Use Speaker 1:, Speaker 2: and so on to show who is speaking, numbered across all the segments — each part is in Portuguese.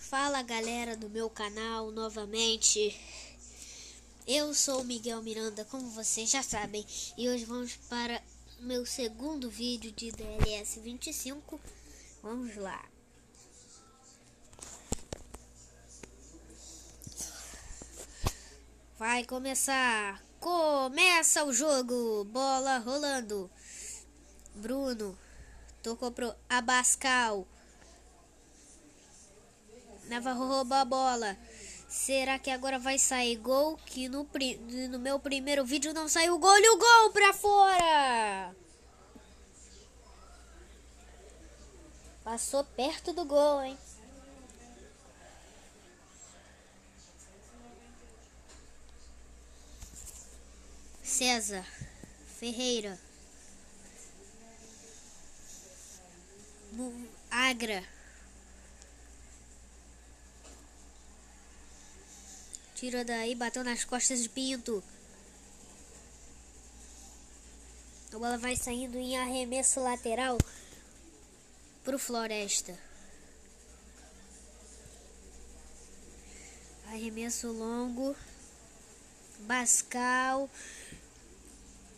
Speaker 1: Fala galera do meu canal novamente. Eu sou o Miguel Miranda, como vocês já sabem, e hoje vamos para o meu segundo vídeo de DLS 25. Vamos lá. Vai começar. Começa o jogo. Bola rolando. Bruno tocou pro Abascal. Navarro roubou a bola. Será que agora vai sair gol? Que no meu primeiro vídeo não saiu gol. E o gol pra fora! Passou perto do gol, hein? César Ferreira. Agra. Tira daí, bateu nas costas de Pinto. A bola vai saindo em arremesso lateral pro Floresta. Arremesso longo. Bascal.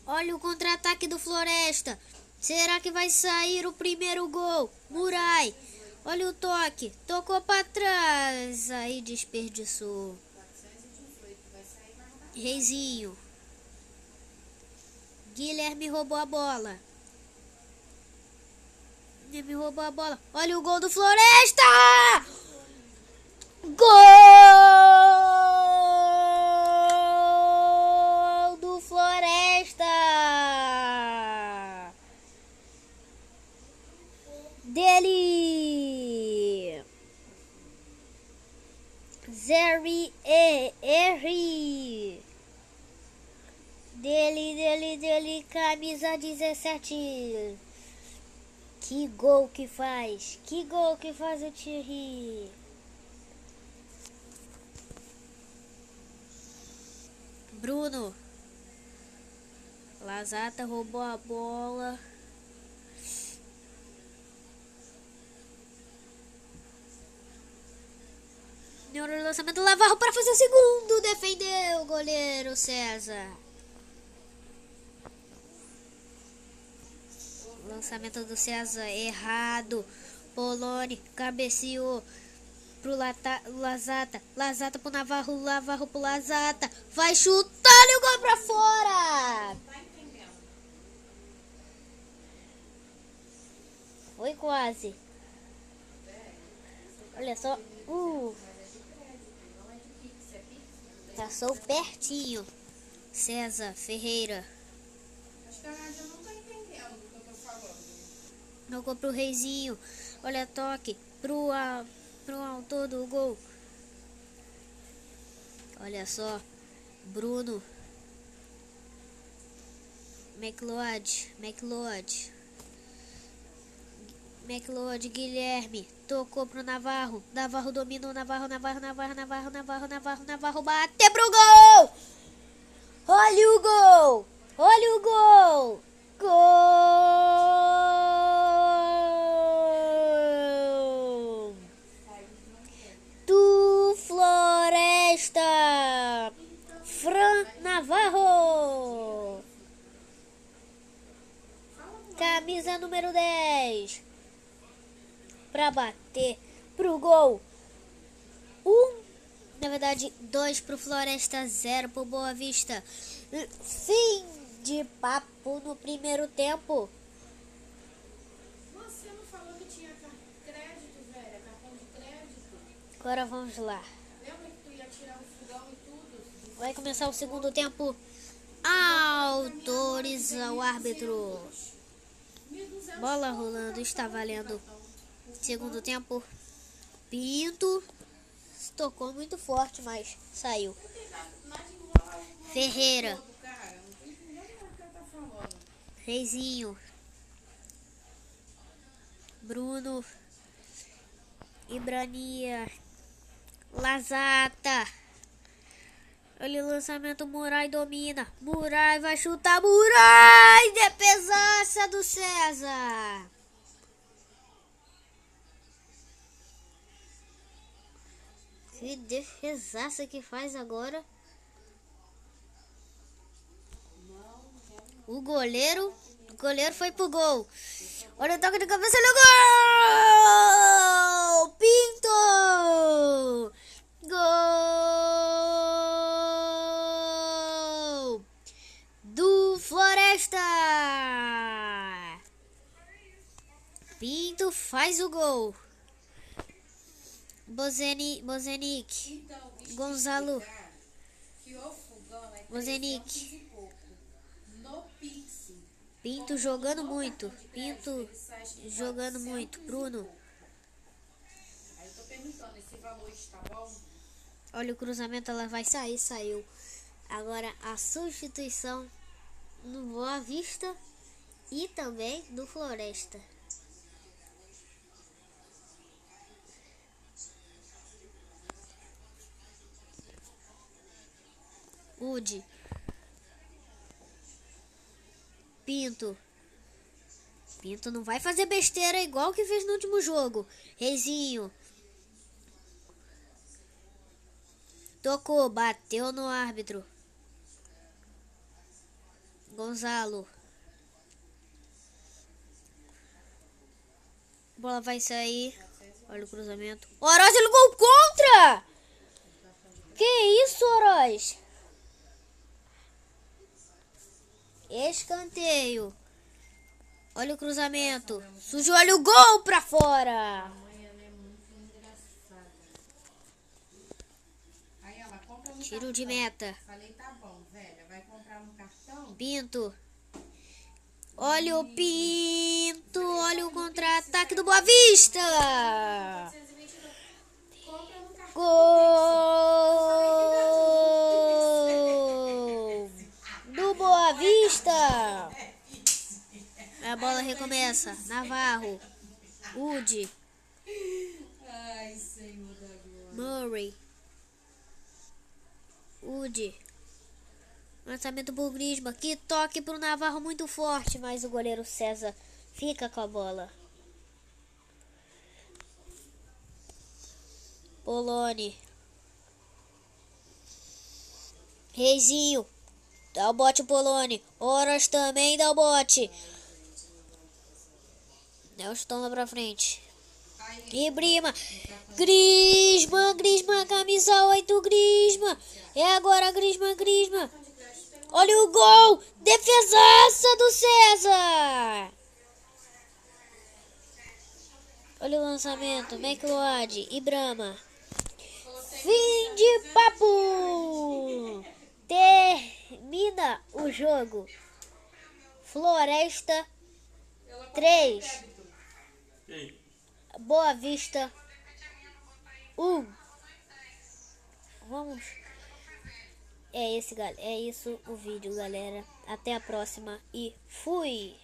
Speaker 1: Olha o contra-ataque do Floresta. Será que vai sair o primeiro gol? Murai. Olha o toque. Tocou para trás. Aí desperdiçou. Reizinho. Guilherme roubou a bola. Guilherme roubou a bola. Olha o gol do Floresta! Gol do Floresta! Dele! Zeri Erri! Dele, camisa 17. Que gol que faz! Que gol que faz o Thierry! Bruno. Lazata roubou a bola. Neuro lançamento, Navarro para fazer o segundo. Defendeu o goleiro César. Lançamento do César errado. Poloni cabeceou pro Lazata. Lazata pro Navarro. Navarro pro Lazata. Vai chutar e o gol pra fora. Foi quase. Olha só. Passou pertinho. César Ferreira.
Speaker 2: Acho que a Nádia não tá entendendo o que eu tô falando.
Speaker 1: Jogou pro Reizinho. Olha toque. Pro autor do gol. Olha só. Bruno. McLeod, Guilherme. Tocou pro Navarro. Navarro dominou. Navarro. Bateu pro gol! Olha o gol! Olha o gol! Gol! Do Floresta! Fran Navarro! Camisa número 10. Pra bater pro gol. Na verdade, 2 pro Floresta, 0 pro Boa Vista. Fim de papo no primeiro tempo.
Speaker 2: Você não falou que tinha crédito, velho? Cartão de crédito?
Speaker 1: Agora vamos lá.
Speaker 2: Lembra que tu ia tirar o fogão e tudo?
Speaker 1: Vai começar o segundo tempo. Autoriza o árbitro. Bola rolando, está valendo. Segundo tempo. Pinto. Tocou muito forte, mas saiu. Ferreira. Reizinho. Bruno. Ibrania. Lazata. Olha o lançamento, Murai domina. Murai vai chutar, Murai! Defesaça do César. Que defesaça que faz agora. O goleiro foi pro gol. Olha o toque de cabeça no gol! Pinto! Gol! Do Floresta! Pinto faz o gol. Bozenic.
Speaker 2: Então,
Speaker 1: Gonzalo.
Speaker 2: que o fogão é
Speaker 1: Bozenic.
Speaker 2: 300 e pouco. No Pix.
Speaker 1: Pinto jogando muito.
Speaker 2: Cartão de
Speaker 1: Pinto
Speaker 2: crédito, ele sai de
Speaker 1: jogando
Speaker 2: 400
Speaker 1: muito.
Speaker 2: e
Speaker 1: Bruno.
Speaker 2: pouco. Aí eu tô perguntando, esse valor está bom?
Speaker 1: Olha o cruzamento, ela vai sair, saiu. Agora a substituição no Boa Vista e também no Floresta. Udi. Pinto. Pinto não vai fazer besteira igual que fez no último jogo. Reizinho. Tocou, bateu no árbitro. Gonzalo. A bola vai sair. Olha o cruzamento. Oroz, ele gol contra! Que isso, Oroz? Escanteio. Olha o cruzamento. Sujou, olha o gol pra fora.
Speaker 2: Amanhã é muito engraçada. Aí ela compra no
Speaker 1: Tiro de
Speaker 2: cartão.
Speaker 1: meta.
Speaker 2: Falei, tá bom, velha. Vai comprar no cartão?
Speaker 1: Pinto. Olha o Pinto. Olha o contra-ataque do Boa Vista.
Speaker 2: 429. Compra no cartão.
Speaker 1: Gol do Boa Vista. A bola recomeça. Navarro. Udi.
Speaker 2: Ai, Senhor da glória.
Speaker 1: Murray. Udi. Lançamento por Griezmann. Que toque pro Navarro muito forte. Mas o goleiro César fica com a bola. Poloni. Reizinho. Dá o bote, Poloni. Horas também dá o bote. Nelson lá pra frente. E Brima. Griezmann, camisa 8, Griezmann. É agora, Griezmann. Olha o gol. Defesaça do César. Olha o lançamento. McLeod e Brahma. Fim de papo. Termina o jogo. Floresta 3. Boa Vista 1. Vamos. É isso o vídeo, galera. Até a próxima e fui!